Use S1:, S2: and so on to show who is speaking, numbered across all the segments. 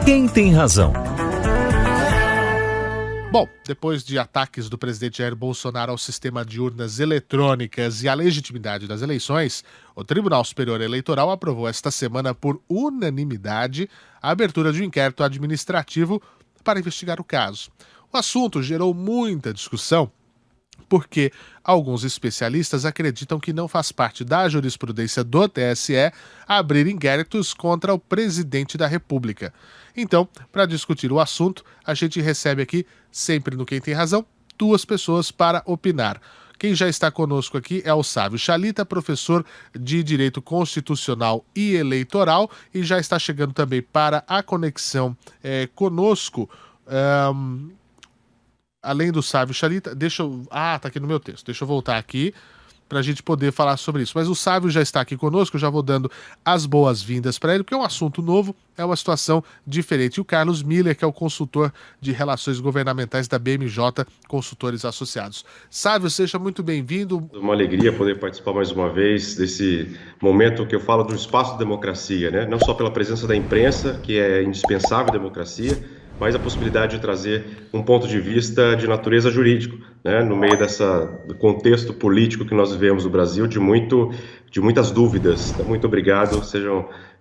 S1: Quem tem razão?
S2: Bom, depois de ataques do presidente Jair Bolsonaro ao sistema de urnas eletrônicas e à legitimidade das eleições, o Tribunal Superior Eleitoral aprovou esta semana por unanimidade a abertura de um inquérito administrativo para investigar o caso. O assunto gerou muita discussão porque alguns especialistas acreditam que não faz parte da jurisprudência do TSE abrir inquéritos contra o presidente da República. Então, para discutir o assunto, a gente recebe aqui, sempre no Quem Tem Razão, duas pessoas para opinar. Quem já está conosco aqui é o Sávio Chalita, professor de Direito Constitucional e Eleitoral, e já está chegando também para a conexão conosco. Além do Sávio Chalita, tá aqui no meu texto. Deixa eu voltar aqui para a gente poder falar sobre isso. Mas o Sávio já está aqui conosco, eu já vou dando as boas-vindas para ele, porque é um assunto novo, é uma situação diferente. E o Carlos Miller, que é o consultor de relações governamentais da BMJ Consultores Associados. Sávio, seja muito bem-vindo.
S3: Uma alegria poder participar mais uma vez desse momento que eu falo do espaço de democracia, né? Não só pela presença da imprensa, que é indispensável à democracia, mas a possibilidade de trazer um ponto de vista de natureza jurídica, né, no meio do contexto político que nós vivemos no Brasil, de muitas dúvidas. Então, muito obrigado.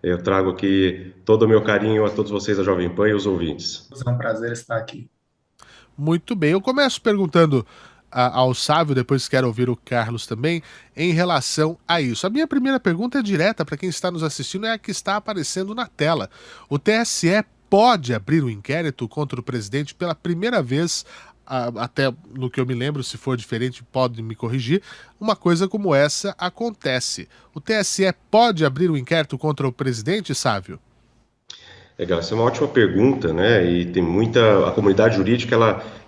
S3: Eu trago aqui todo o meu carinho a todos vocês da Jovem Pan e os ouvintes.
S4: É um prazer estar aqui.
S2: Muito bem. Eu começo perguntando ao Sávio, depois quero ouvir o Carlos também, em relação a isso. A minha primeira pergunta é direta para quem está nos assistindo, é a que está aparecendo na tela. O TSE pode abrir um inquérito contra o presidente pela primeira vez, até no que eu me lembro, se for diferente pode me corrigir, uma coisa como essa acontece. O TSE pode abrir um inquérito contra o presidente, Sávio?
S3: Legal, essa é uma ótima pergunta, né? E tem a comunidade jurídica,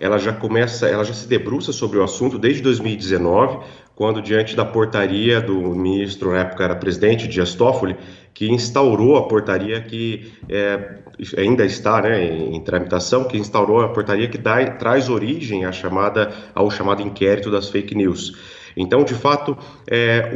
S3: ela já se debruça sobre o assunto desde 2019, quando diante da portaria do ministro, na época era presidente, Dias Toffoli, que instaurou a portaria que ainda está, né, em tramitação, que instaurou a portaria que traz origem ao chamado inquérito das fake news. Então, de fato,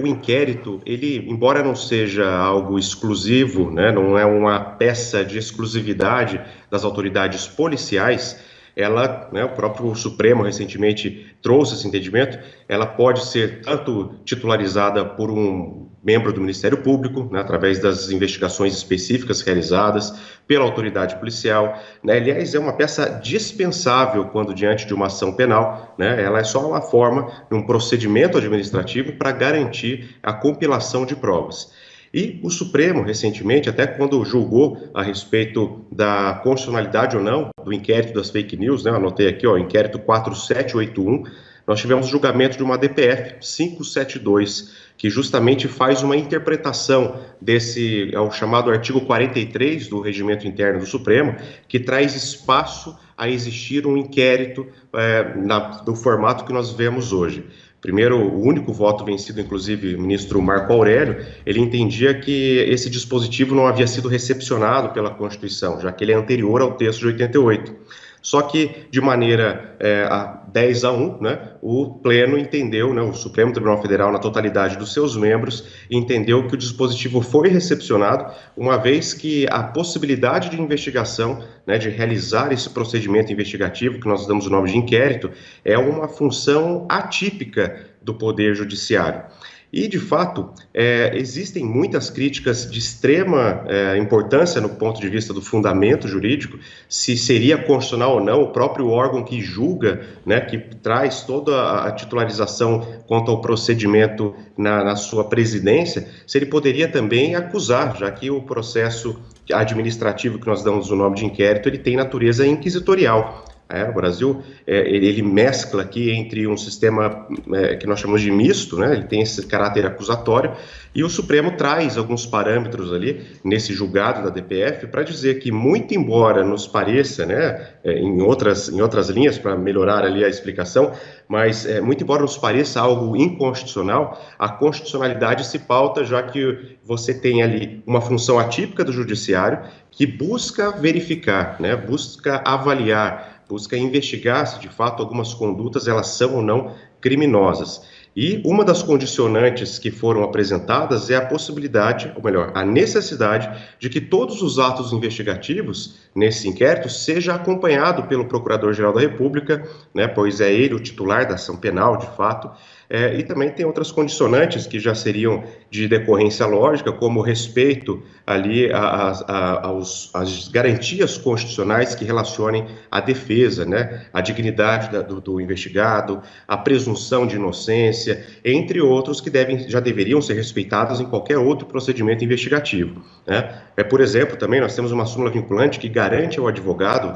S3: o inquérito, ele, embora não seja algo exclusivo, né, não é uma peça de exclusividade das autoridades policiais, o próprio Supremo recentemente trouxe esse entendimento, ela pode ser tanto titularizada por um membro do Ministério Público, né, através das investigações específicas realizadas pela autoridade policial, né, aliás, é uma peça dispensável quando diante de uma ação penal, né, ela é só uma forma de um procedimento administrativo para garantir a compilação de provas. E o Supremo, recentemente, até quando julgou a respeito da constitucionalidade ou não do inquérito das fake news, né, eu anotei aqui, inquérito 4781, nós tivemos o julgamento de uma DPF 572, que justamente faz uma interpretação é o chamado artigo 43 do Regimento Interno do Supremo, que traz espaço a existir um inquérito do formato que nós vemos hoje. Primeiro, o único voto vencido, inclusive, o ministro Marco Aurélio, ele entendia que esse dispositivo não havia sido recepcionado pela Constituição, já que ele é anterior ao texto de 88. Só que, de maneira 10-1, né, o Pleno entendeu, né, o Supremo Tribunal Federal, na totalidade dos seus membros, entendeu que o dispositivo foi recepcionado, uma vez que a possibilidade de investigação, né, de realizar esse procedimento investigativo, que nós damos o nome de inquérito, é uma função atípica do Poder Judiciário. E, de fato, existem muitas críticas de extrema importância no ponto de vista do fundamento jurídico, se seria constitucional ou não, o próprio órgão que julga, né, que traz toda a titularização quanto ao procedimento na sua presidência, se ele poderia também acusar, já que o processo administrativo que nós damos o nome de inquérito, ele tem natureza inquisitorial. O Brasil, ele mescla aqui entre um sistema que nós chamamos de misto, né? Ele tem esse caráter acusatório, e o Supremo traz alguns parâmetros ali nesse julgado da DPF para dizer que, muito embora nos pareça, né, em outras linhas, para melhorar ali a explicação, mas muito embora nos pareça algo inconstitucional, a constitucionalidade se pauta, já que você tem ali uma função atípica do judiciário que busca verificar, né, busca avaliar, busca investigar se de fato algumas condutas elas são ou não criminosas. E uma das condicionantes que foram apresentadas é a possibilidade, ou melhor, a necessidade de que todos os atos investigativos nesse inquérito seja acompanhado pelo Procurador-Geral da República, né, pois é ele o titular da ação penal, de fato. E também tem outras condicionantes que já seriam de decorrência lógica, como o respeito ali às garantias constitucionais que relacionem a defesa, né, a dignidade do investigado, a presunção de inocência, entre outros que já deveriam ser respeitados em qualquer outro procedimento investigativo, né. Por exemplo, também nós temos uma súmula vinculante que garante ao advogado,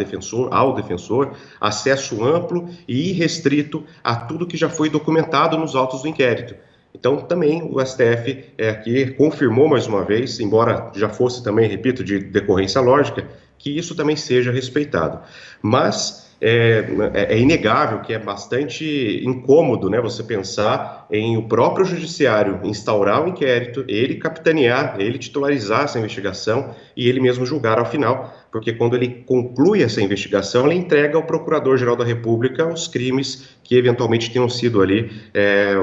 S3: ao defensor, acesso amplo e irrestrito a tudo que já foi documentado nos autos do inquérito. Então, também o STF aqui confirmou mais uma vez, embora já fosse também, repito, de decorrência lógica, que isso também seja respeitado. Mas é inegável que é bastante incômodo, né, você pensar em o próprio judiciário instaurar o inquérito, ele capitanear, ele titularizar essa investigação e ele mesmo julgar ao final, porque quando ele conclui essa investigação, ele entrega ao Procurador-Geral da República os crimes que eventualmente tenham sido ali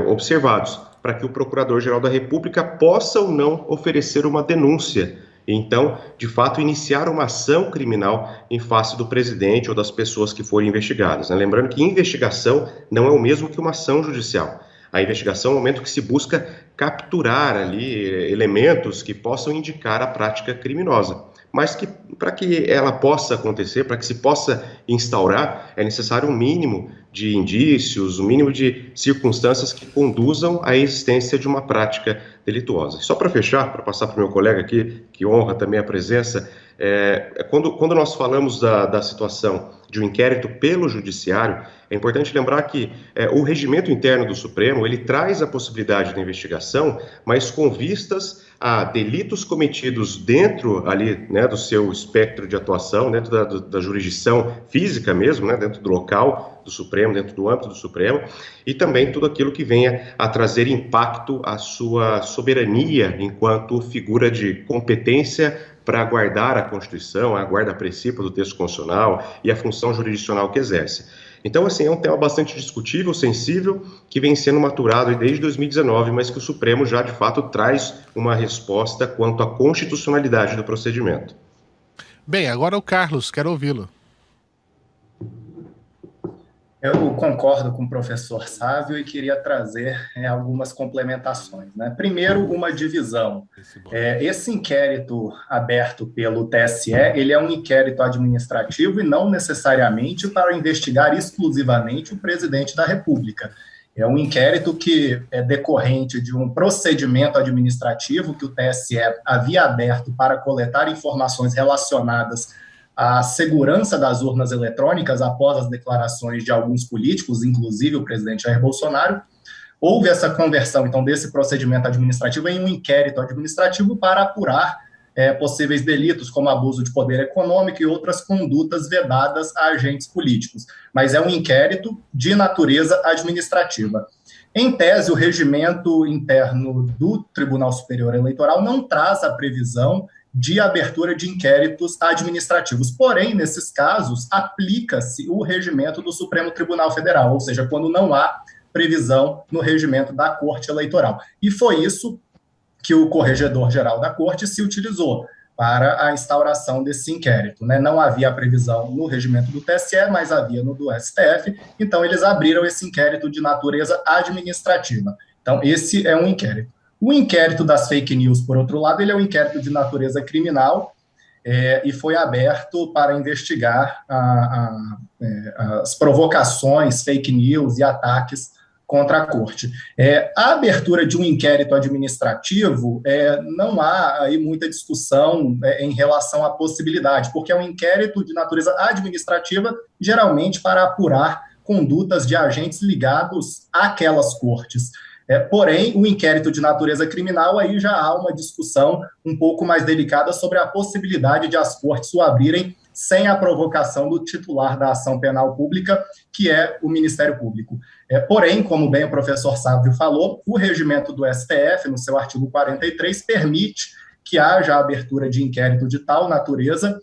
S3: observados, para que o Procurador-Geral da República possa ou não oferecer uma denúncia. Então, de fato, iniciar uma ação criminal em face do presidente ou das pessoas que forem investigadas, né? Lembrando que investigação não é o mesmo que uma ação judicial. A investigação é o momento que se busca capturar ali elementos que possam indicar a prática criminosa. Mas que, para que ela possa acontecer, para que se possa instaurar, é necessário um mínimo de indícios, um mínimo de circunstâncias que conduzam à existência de uma prática delituosa. Só para fechar, para passar para o meu colega aqui, que honra também a presença, quando nós falamos da situação de um inquérito pelo judiciário, é importante lembrar que o regimento interno do Supremo, ele traz a possibilidade da investigação, mas com vistas a delitos cometidos dentro ali, né, do seu espectro de atuação, dentro da jurisdição física mesmo, né, dentro do local do Supremo, dentro do âmbito do Supremo, e também tudo aquilo que venha a trazer impacto à sua soberania enquanto figura de competência para guardar a Constituição, a guarda a princípio do texto constitucional e a função jurisdicional que exerce. Então, assim, é um tema bastante discutível, sensível, que vem sendo maturado desde 2019, mas que o Supremo já, de fato, traz uma resposta quanto à constitucionalidade do procedimento.
S2: Bem, agora o Carlos, quero ouvi-lo.
S1: Eu concordo com o professor Sávio e queria trazer algumas complementações, né? Primeiro, uma divisão. Esse inquérito aberto pelo TSE, ele é um inquérito administrativo e não necessariamente para investigar exclusivamente o presidente da República. É um inquérito que é decorrente de um procedimento administrativo que o TSE havia aberto para coletar informações relacionadas a segurança das urnas eletrônicas após as declarações de alguns políticos, inclusive o presidente Jair Bolsonaro. Houve essa conversão, então, desse procedimento administrativo em um inquérito administrativo para apurar possíveis delitos, como abuso de poder econômico e outras condutas vedadas a agentes políticos. Mas é um inquérito de natureza administrativa. Em tese, o regimento interno do Tribunal Superior Eleitoral não traz a previsão de abertura de inquéritos administrativos. Porém, nesses casos, aplica-se o regimento do Supremo Tribunal Federal, ou seja, quando não há previsão no regimento da Corte Eleitoral. E foi isso que o Corregedor-Geral da Corte se utilizou para a instauração desse inquérito, né? Não havia previsão no regimento do TSE, mas havia no do STF, então eles abriram esse inquérito de natureza administrativa. Então, esse é um inquérito. O inquérito das fake news, por outro lado, ele é um inquérito de natureza criminal e foi aberto para investigar as provocações, fake news e ataques contra a corte. A abertura de um inquérito administrativo, não há aí muita discussão em relação à possibilidade, porque é um inquérito de natureza administrativa, geralmente para apurar condutas de agentes ligados àquelas cortes. Porém, o inquérito de natureza criminal, aí já há uma discussão um pouco mais delicada sobre a possibilidade de as cortes o abrirem sem a provocação do titular da ação penal pública, que é o Ministério Público. Porém, como bem o professor Sávio falou, o regimento do STF, no seu artigo 43, permite que haja a abertura de inquérito de tal natureza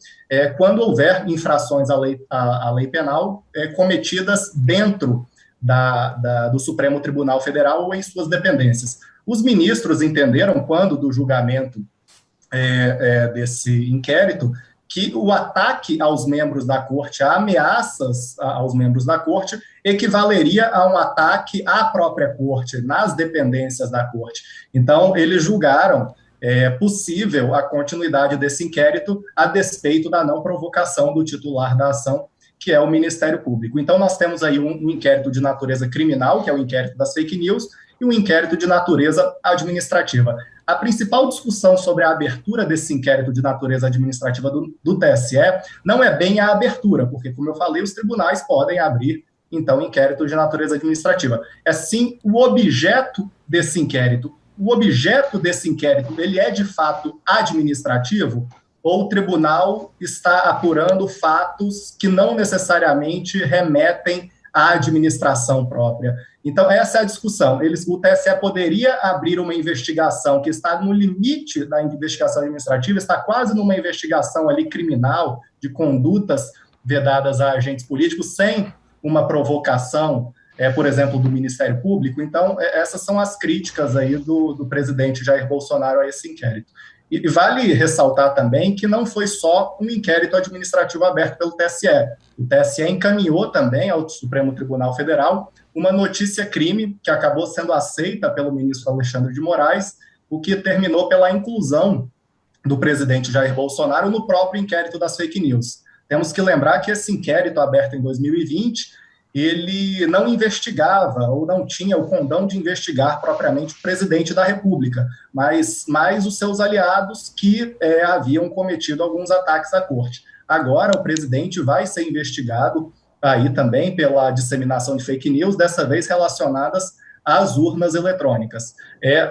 S1: quando houver infrações à lei penal cometidas dentro do Supremo Tribunal Federal ou em suas dependências. Os ministros entenderam, quando do julgamento desse inquérito, que o ataque aos membros da corte, a ameaças aos membros da corte, equivaleria a um ataque à própria corte, nas dependências da corte. Então, eles julgaram possível a continuidade desse inquérito a despeito da não provocação do titular da ação, que é o Ministério Público. Então, nós temos aí um inquérito de natureza criminal, que é o inquérito das fake news, e um inquérito de natureza administrativa. A principal discussão sobre a abertura desse inquérito de natureza administrativa do TSE não é bem a abertura, porque, como eu falei, os tribunais podem abrir, então, inquérito de natureza administrativa. É sim o objeto desse inquérito. O objeto desse inquérito, ele é de fato administrativo, ou o tribunal está apurando fatos que não necessariamente remetem à administração própria? Então, essa é a discussão. O TSE poderia abrir uma investigação que está no limite da investigação administrativa, está quase numa investigação ali criminal, de condutas vedadas a agentes políticos, sem uma provocação, por exemplo, do Ministério Público. Então, essas são as críticas aí do presidente Jair Bolsonaro a esse inquérito. E vale ressaltar também que não foi só um inquérito administrativo aberto pelo TSE. O TSE encaminhou também ao Supremo Tribunal Federal uma notícia-crime que acabou sendo aceita pelo ministro Alexandre de Moraes, o que terminou pela inclusão do presidente Jair Bolsonaro no próprio inquérito das fake news. Temos que lembrar que esse inquérito aberto em 2020, ele não investigava ou não tinha o condão de investigar propriamente o presidente da República, mas mais os seus aliados que haviam cometido alguns ataques à corte. Agora o presidente vai ser investigado aí também pela disseminação de fake news, dessa vez relacionadas às urnas eletrônicas.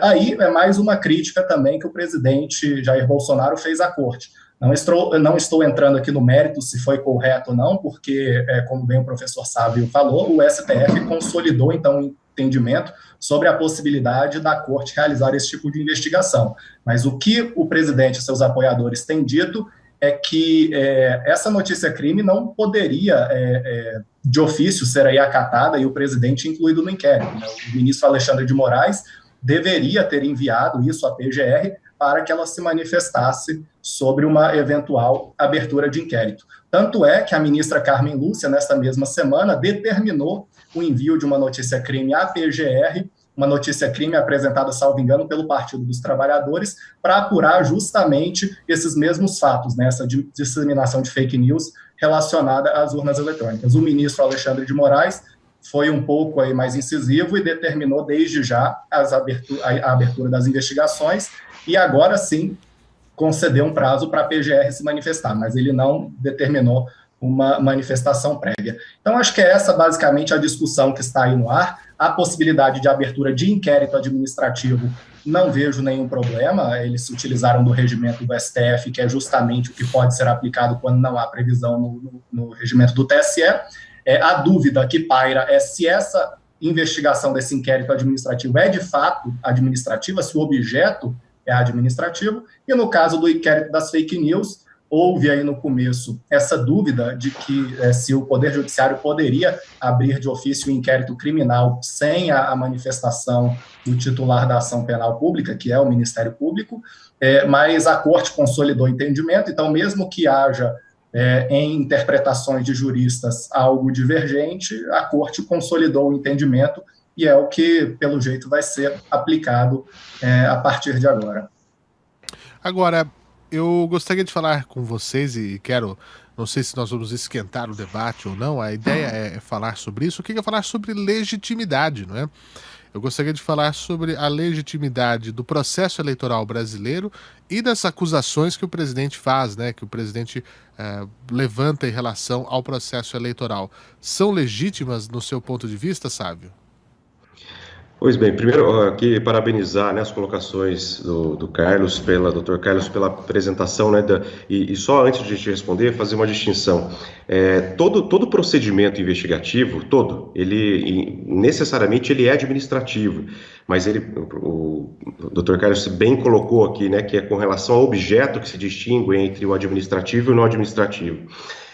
S1: Aí é mais uma crítica também que o presidente Jair Bolsonaro fez à corte. Não estou entrando aqui no mérito se foi correto ou não, porque, como bem o professor Sávio falou, o STF consolidou, então, o entendimento sobre a possibilidade da corte realizar esse tipo de investigação. Mas o que o presidente e seus apoiadores têm dito é que essa notícia-crime não poderia, de ofício, ser aí acatada e o presidente incluído no inquérito, né? O ministro Alexandre de Moraes deveria ter enviado isso à PGR para que ela se manifestasse sobre uma eventual abertura de inquérito. Tanto é que a ministra Carmen Lúcia, nesta mesma semana, determinou o envio de uma notícia-crime à PGR, uma notícia-crime apresentada, salvo engano, pelo Partido dos Trabalhadores, para apurar justamente esses mesmos fatos, né, essa disseminação de fake news relacionada às urnas eletrônicas. O ministro Alexandre de Moraes foi um pouco aí mais incisivo e determinou desde já a abertura das investigações e agora sim concedeu um prazo para a PGR se manifestar, mas ele não determinou uma manifestação prévia. Então, acho que é essa basicamente a discussão que está aí no ar. A possibilidade de abertura de inquérito administrativo, não vejo nenhum problema. Eles se utilizaram do regimento do STF, que é justamente o que pode ser aplicado quando não há previsão no regimento do TSE. A dúvida que paira é se essa investigação desse inquérito administrativo é de fato administrativa, se o objeto é administrativo, e no caso do inquérito das fake news, houve aí no começo essa dúvida de que se o Poder Judiciário poderia abrir de ofício um inquérito criminal sem a manifestação do titular da ação penal pública, que é o Ministério Público, mas a Corte consolidou o entendimento, então mesmo que haja em interpretações de juristas algo divergente, a Corte consolidou o entendimento e é o que, pelo jeito, vai ser aplicado a partir de agora.
S2: Agora, eu gostaria de falar com vocês e quero, não sei se nós vamos esquentar o debate ou não, a ideia é falar sobre isso. Eu queria falar sobre legitimidade, não é? Eu gostaria de falar sobre a legitimidade do processo eleitoral brasileiro e das acusações que o presidente faz, né, que o presidente levanta em relação ao processo eleitoral. São legítimas no seu ponto de vista, Sávio?
S3: Pois bem, primeiro aqui parabenizar, né, as colocações do Dr. Carlos pela apresentação, né, e só antes de te responder, fazer uma distinção. Todo procedimento investigativo, ele necessariamente ele é administrativo, mas o Dr. Carlos bem colocou aqui, né, que é com relação ao objeto que se distingue entre o administrativo e o não administrativo.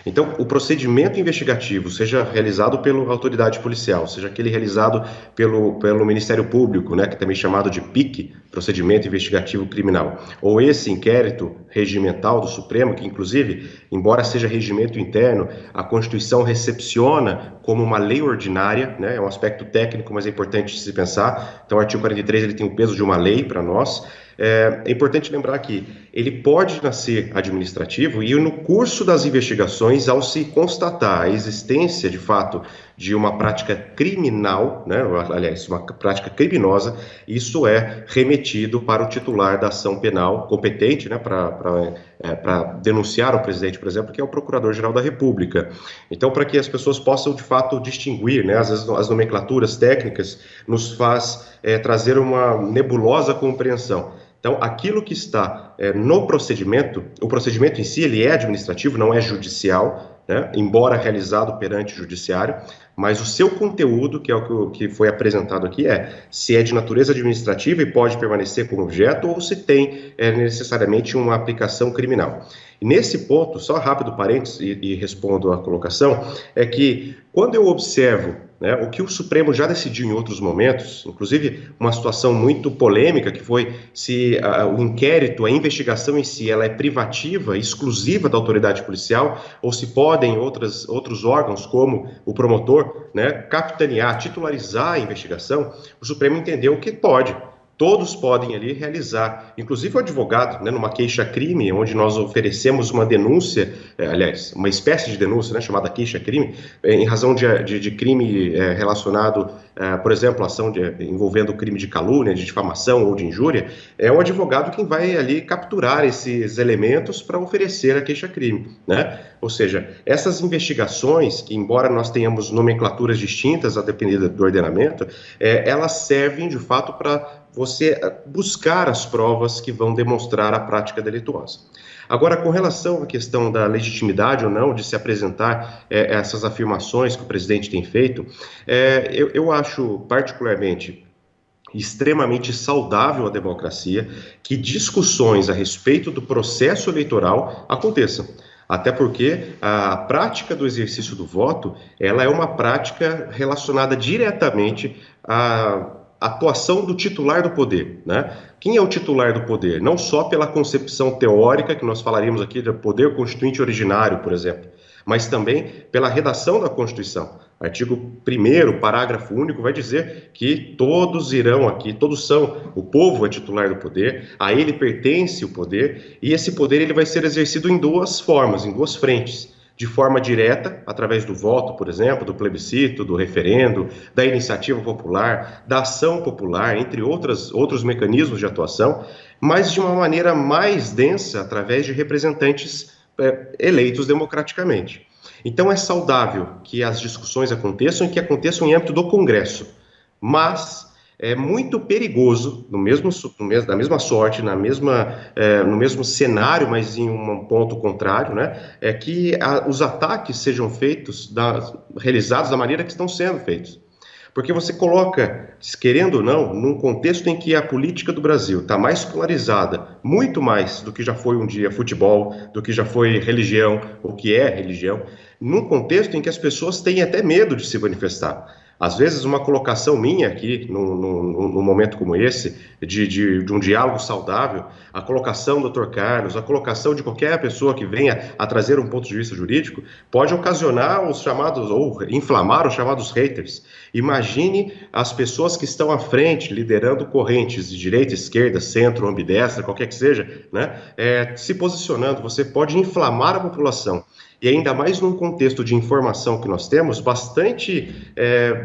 S3: Então, o procedimento investigativo, seja realizado pela autoridade policial, seja aquele realizado pelo Ministério Público, né, que é também chamado de PIC, Procedimento Investigativo Criminal, ou esse inquérito regimental do Supremo, que inclusive, embora seja regimento interno, a Constituição recepciona como uma lei ordinária, né, é um aspecto técnico, mas é importante se pensar. Então, o artigo 43 ele tem o peso de uma lei para nós. É importante lembrar que ele pode nascer administrativo e no curso das investigações, ao se constatar a existência, de fato, de uma prática criminal, né, aliás, uma prática criminosa, isso é remetido para o titular da ação penal competente, né, para denunciar o presidente, por exemplo, que é o Procurador-Geral da República. Então, para que as pessoas possam, de fato, distinguir, né, às vezes as nomenclaturas técnicas nos faz trazer uma nebulosa compreensão. Então, aquilo que está no procedimento, o procedimento em si ele é administrativo, não é judicial, né, embora realizado perante o judiciário, mas o seu conteúdo, que é o que foi apresentado aqui, se é de natureza administrativa e pode permanecer como objeto ou se tem necessariamente uma aplicação criminal. E nesse ponto, só rápido parênteses e respondo à colocação, é que quando eu observo, né, o que o Supremo já decidiu em outros momentos, inclusive uma situação muito polêmica, que foi se o inquérito, a investigação em si, ela é privativa, exclusiva da autoridade policial, ou se podem outros órgãos, como o promotor, né, capitanear, titularizar a investigação, o Supremo entendeu que pode. Todos podem ali realizar, inclusive o advogado, né, numa queixa-crime, onde nós oferecemos uma denúncia, aliás, uma espécie de denúncia, né, chamada queixa-crime, em razão de crime relacionado, por exemplo, ação envolvendo crime de calúnia, de difamação ou de injúria, é o advogado quem vai ali capturar esses elementos para oferecer a queixa-crime, né? Ou seja, essas investigações, que embora nós tenhamos nomenclaturas distintas a depender do ordenamento, elas servem de fato para você buscar as provas que vão demonstrar a prática delituosa. Agora, com relação à questão da legitimidade ou não de se apresentar essas afirmações que o presidente tem feito, eu acho particularmente extremamente saudável a democracia que discussões a respeito do processo eleitoral aconteçam. Até porque a prática do exercício do voto, ela é uma prática relacionada diretamente à atuação do titular do poder, né? Quem é o titular do poder? Não só pela concepção teórica, que nós falaríamos aqui do poder constituinte originário, por exemplo, mas também pela redação da Constituição. Artigo 1º, parágrafo único, vai dizer que todos irão aqui, todos são, o povo é titular do poder, a ele pertence o poder, e esse poder ele vai ser exercido em duas formas, em duas frentes. De forma direta, através do voto, por exemplo, do plebiscito, do referendo, da iniciativa popular, da ação popular, entre outros mecanismos de atuação, mas de uma maneira mais densa, através de representantes eleitos democraticamente. Então, é saudável que as discussões aconteçam e que aconteçam em âmbito do Congresso, mas é muito perigoso, da mesma sorte, no mesmo cenário, mas em um ponto contrário, né, que os ataques sejam realizados da maneira que estão sendo feitos. Porque você coloca, querendo ou não, num contexto em que a política do Brasil está mais polarizada, muito mais do que já foi um dia futebol, do que já foi religião, o que é religião, num contexto em que as pessoas têm até medo de se manifestar. Às vezes, uma colocação minha aqui, num momento como esse, de um diálogo saudável, a colocação do Dr. Carlos, a colocação de qualquer pessoa que venha a trazer um ponto de vista jurídico, pode ocasionar os chamados, ou inflamar os chamados haters. Imagine as pessoas que estão à frente, liderando correntes de direita, esquerda, centro, ambidestra, qualquer que seja, né, se posicionando. Você pode inflamar a população. E ainda mais num contexto de informação que nós temos bastante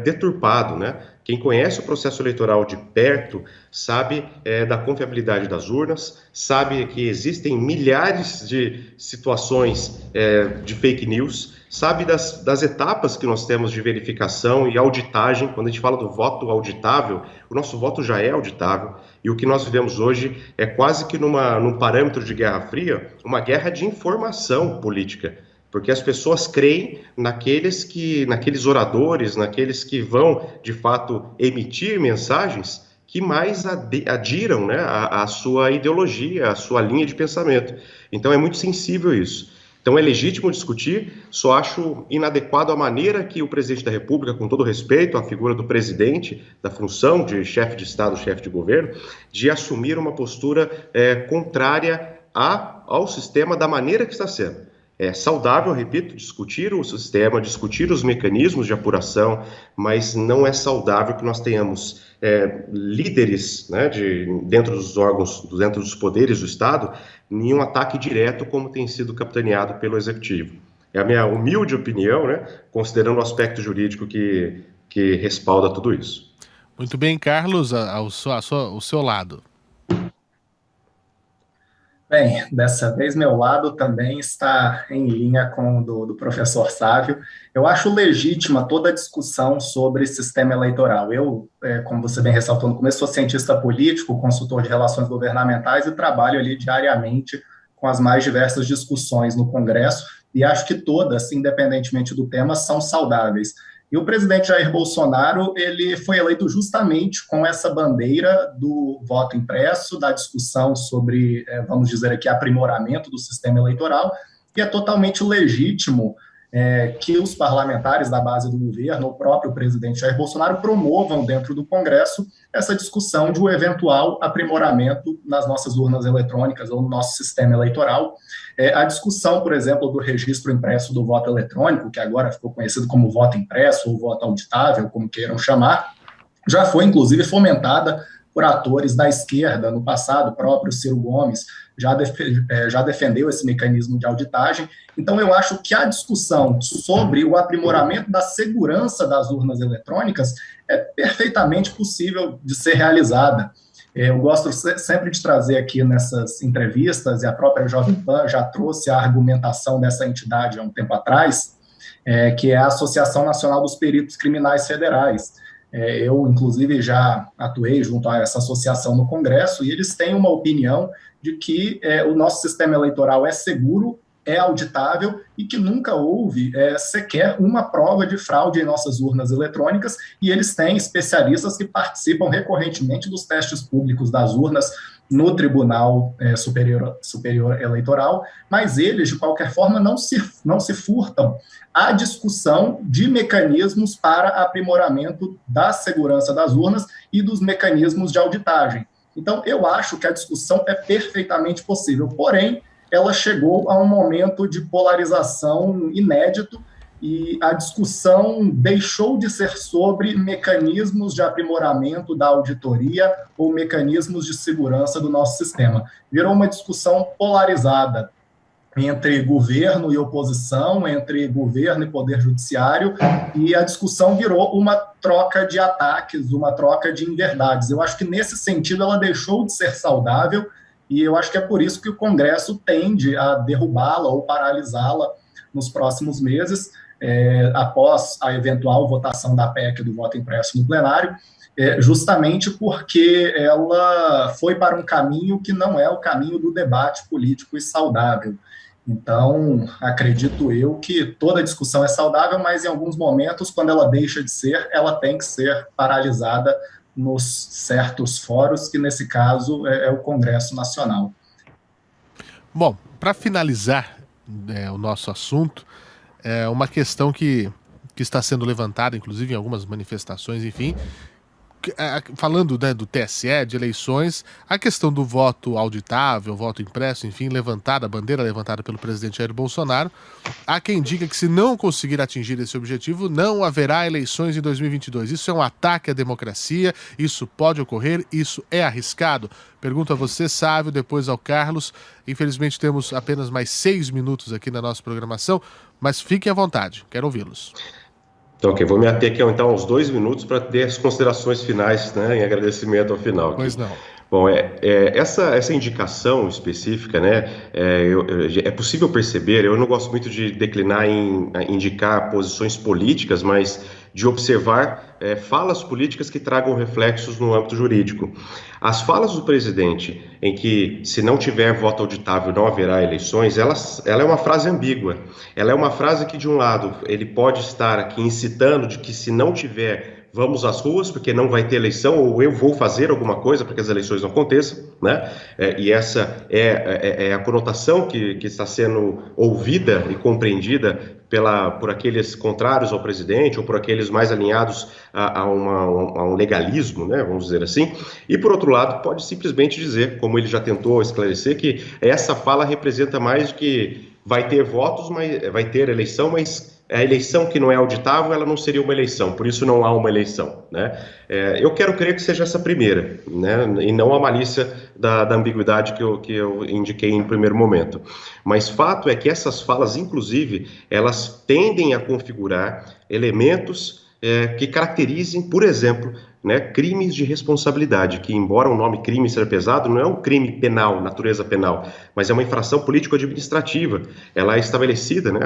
S3: deturpado, né? Quem conhece o processo eleitoral de perto sabe da confiabilidade das urnas, sabe que existem milhares de situações de fake news, sabe das etapas que nós temos de verificação e auditagem. Quando a gente fala do voto auditável, o nosso voto já é auditável. E o que nós vivemos hoje é quase que num parâmetro de Guerra Fria, uma guerra de informação política. Porque as pessoas creem naqueles oradores, naqueles que vão, de fato, emitir mensagens que mais adiram, né, a sua ideologia, a sua linha de pensamento. Então, é muito sensível isso. Então é legítimo discutir, só acho inadequado a maneira que o presidente da República, com todo respeito à figura do presidente, da função de chefe de Estado, chefe de governo, de assumir uma postura contrária ao sistema da maneira que está sendo. É saudável, repito, discutir o sistema, discutir os mecanismos de apuração, mas não é saudável que nós tenhamos líderes, né, dentro dos órgãos, dentro dos poderes do Estado, em um ataque direto como tem sido capitaneado pelo Executivo. É a minha humilde opinião, né, considerando o aspecto jurídico que respalda tudo isso.
S2: Muito bem, Carlos, o seu lado.
S1: Bem, dessa vez meu lado também está em linha com o do professor Sávio. Eu acho legítima toda a discussão sobre sistema eleitoral. Eu, como você bem ressaltou no começo, sou cientista político, consultor de relações governamentais e trabalho ali diariamente com as mais diversas discussões no Congresso e acho que todas, independentemente do tema, são saudáveis. E o presidente Jair Bolsonaro, ele foi eleito justamente com essa bandeira do voto impresso, da discussão sobre, vamos dizer aqui, aprimoramento do sistema eleitoral, e é totalmente legítimo que os parlamentares da base do governo, o próprio presidente Jair Bolsonaro, promovam dentro do Congresso essa discussão de um eventual aprimoramento nas nossas urnas eletrônicas ou no nosso sistema eleitoral. A discussão, por exemplo, do registro impresso do voto eletrônico, que agora ficou conhecido como voto impresso ou voto auditável, como queiram chamar, já foi, inclusive, fomentada por atores da esquerda no passado. O próprio Ciro Gomes já defendeu esse mecanismo de auditagem. Então, eu acho que a discussão sobre o aprimoramento da segurança das urnas eletrônicas é perfeitamente possível de ser realizada. Eu gosto sempre de trazer aqui nessas entrevistas, e a própria Jovem Pan já trouxe a argumentação dessa entidade há um tempo atrás, que é a Associação Nacional dos Peritos Criminais Federais. Eu, inclusive, já atuei junto a essa associação no Congresso, e eles têm uma opinião de que o nosso sistema eleitoral é seguro, é auditável e que nunca houve sequer uma prova de fraude em nossas urnas eletrônicas, e eles têm especialistas que participam recorrentemente dos testes públicos das urnas no Tribunal Superior Eleitoral, mas eles, de qualquer forma, não se furtam à discussão de mecanismos para aprimoramento da segurança das urnas e dos mecanismos de auditagem. Então, eu acho que a discussão é perfeitamente possível, porém, ela chegou a um momento de polarização inédito e a discussão deixou de ser sobre mecanismos de aprimoramento da auditoria ou mecanismos de segurança do nosso sistema. Virou uma discussão polarizada entre governo e oposição, entre governo e poder judiciário, e a discussão virou uma troca de ataques, uma troca de inverdades. Eu acho que, nesse sentido, ela deixou de ser saudável, e eu acho que é por isso que o Congresso tende a derrubá-la ou paralisá-la nos próximos meses, após a eventual votação da PEC do voto impresso no plenário, justamente porque ela foi para um caminho que não é o caminho do debate político e saudável. Então, acredito eu que toda discussão é saudável, mas em alguns momentos, quando ela deixa de ser, ela tem que ser paralisada nos certos fóruns, que nesse caso é o Congresso Nacional.
S2: Bom, para finalizar o nosso assunto, uma questão que está sendo levantada, inclusive em algumas manifestações, enfim, falando, né, do TSE, de eleições, a questão do voto auditável, voto impresso, enfim, a bandeira levantada pelo presidente Jair Bolsonaro. Há quem diga que, se não conseguir atingir esse objetivo, não haverá eleições em 2022. Isso é um ataque à democracia, isso pode ocorrer, isso é arriscado? Pergunto a você, Sávio, depois ao Carlos. Infelizmente temos apenas mais 6 minutos aqui na nossa programação, mas fiquem à vontade, quero ouvi-los.
S3: Então, ok, vou me ater aqui então aos 2 minutos para ter as considerações finais, né, em agradecimento ao final. Aqui.
S2: Pois não.
S3: Bom, essa indicação específica, né, é possível perceber, eu não gosto muito de declinar em indicar posições políticas, mas de observar falas políticas que tragam reflexos no âmbito jurídico. As falas do presidente, em que se não tiver voto auditável não haverá eleições, ela é uma frase ambígua. Ela é uma frase que, de um lado, ele pode estar aqui incitando de que, se não tiver vamos às ruas porque não vai ter eleição, ou eu vou fazer alguma coisa para que as eleições não aconteçam, né? E essa é a conotação que está sendo ouvida e compreendida por aqueles contrários ao presidente ou por aqueles mais alinhados a um legalismo, né, vamos dizer assim. E, por outro lado, pode simplesmente dizer, como ele já tentou esclarecer, que essa fala representa mais do que vai ter votos, mas vai ter eleição, mas a eleição que não é auditável, ela não seria uma eleição, por isso não há uma eleição, né? Eu quero crer que seja essa primeira, né? E não a malícia da ambiguidade que eu indiquei em primeiro momento. Mas fato é que essas falas, inclusive, elas tendem a configurar elementos que caracterizem, por exemplo, né, crimes de responsabilidade, que embora o nome crime seja pesado, não é um crime penal, natureza penal, mas é uma infração político-administrativa. Ela é estabelecida, né,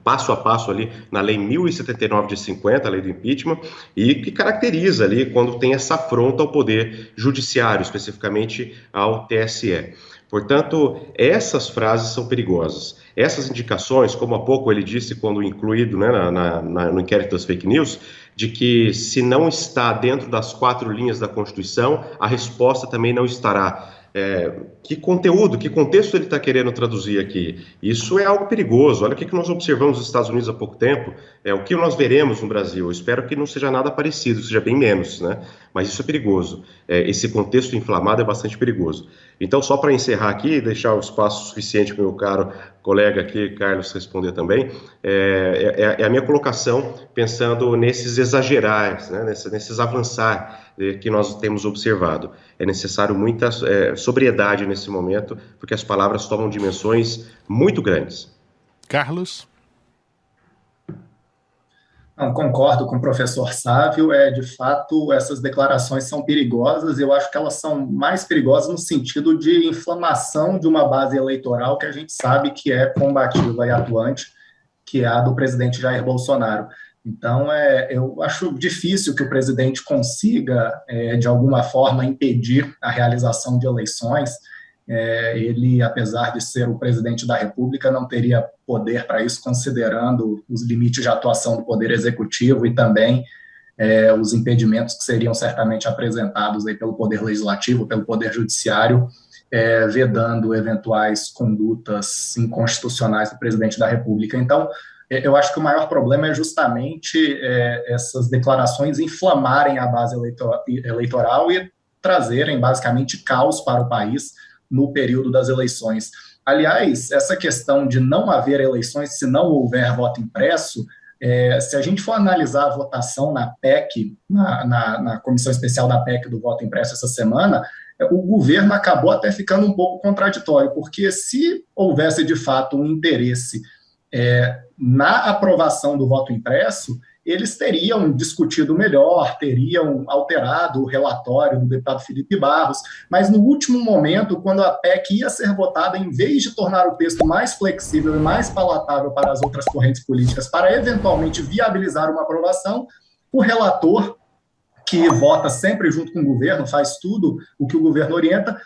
S3: passo a passo ali na Lei 1079 de 50, a Lei do Impeachment, e que caracteriza ali quando tem essa afronta ao Poder Judiciário, especificamente ao TSE. Portanto, essas frases são perigosas. Essas indicações, como há pouco ele disse quando incluído, né, no inquérito das fake news, de que se não está dentro das 4 linhas da Constituição, a resposta também não estará. Que conteúdo, que contexto ele está querendo traduzir aqui? Isso é algo perigoso. Olha o que nós observamos nos Estados Unidos há pouco tempo, o que nós veremos no Brasil. Eu espero que não seja nada parecido, seja bem menos, né? Mas isso é perigoso. Esse contexto inflamado é bastante perigoso. Então, só para encerrar aqui e deixar o espaço suficiente para o meu caro colega aqui, Carlos, responder também, é a minha colocação pensando nesses exagerar, né? nesses avançar que nós temos observado. É necessário muita sobriedade nesse momento, porque as palavras tomam dimensões muito grandes.
S2: Carlos?
S1: Não, concordo com o professor Sávio, de fato, essas declarações são perigosas, eu acho que elas são mais perigosas no sentido de inflamação de uma base eleitoral que a gente sabe que é combativa e atuante, que é a do presidente Jair Bolsonaro. Então, eu acho difícil que o presidente consiga, de alguma forma, impedir a realização de eleições. Ele, apesar de ser o presidente da República, não teria poder para isso, considerando os limites de atuação do Poder Executivo e também os impedimentos que seriam certamente apresentados aí pelo Poder Legislativo, pelo Poder Judiciário, vedando eventuais condutas inconstitucionais do presidente da República. Então, eu acho que o maior problema é justamente essas declarações inflamarem a base eleitoral e trazerem basicamente caos para o país no período das eleições. Aliás, essa questão de não haver eleições se não houver voto impresso, se a gente for analisar a votação na PEC, na Comissão Especial da PEC do voto impresso essa semana, o governo acabou até ficando um pouco contraditório, porque se houvesse de fato um interesse na aprovação do voto impresso, eles teriam discutido melhor, teriam alterado o relatório do deputado Felipe Barros, mas no último momento, quando a PEC ia ser votada, em vez de tornar o texto mais flexível e mais palatável para as outras correntes políticas, para eventualmente viabilizar uma aprovação, o relator, que vota sempre junto com o governo, faz tudo o que o governo orienta,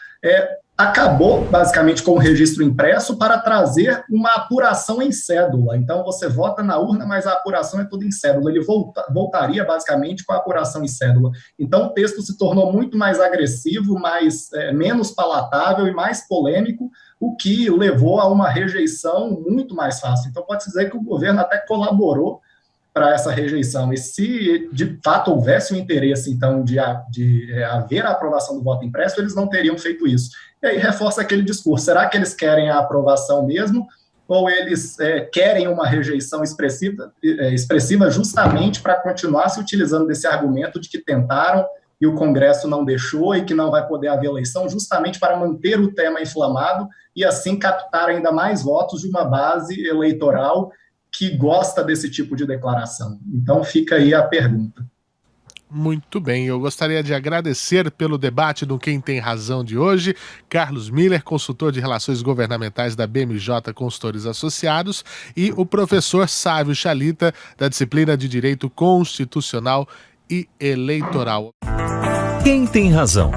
S1: acabou basicamente com o registro impresso para trazer uma apuração em cédula. Então você vota na urna, mas a apuração é tudo em cédula. Ele voltaria basicamente com a apuração em cédula. Então o texto se tornou muito mais agressivo, menos palatável e mais polêmico, o que levou a uma rejeição muito mais fácil. Então pode-se dizer que o governo até colaborou para essa rejeição. E se, de fato, houvesse o interesse, então, de haver a aprovação do voto impresso, eles não teriam feito isso. E aí reforça aquele discurso. Será que eles querem a aprovação mesmo? Ou eles querem uma rejeição expressiva justamente para continuar se utilizando desse argumento de que tentaram e o Congresso não deixou e que não vai poder haver eleição, justamente para manter o tema inflamado e, assim, captar ainda mais votos de uma base eleitoral que gosta desse tipo de declaração. Então fica aí a pergunta.
S2: Muito bem, eu gostaria de agradecer pelo debate do Quem Tem Razão de hoje, Carlos Miller, consultor de Relações Governamentais da BMJ Consultores Associados, e o professor Sávio Chalita, da disciplina de Direito Constitucional e Eleitoral.
S4: Quem Tem Razão.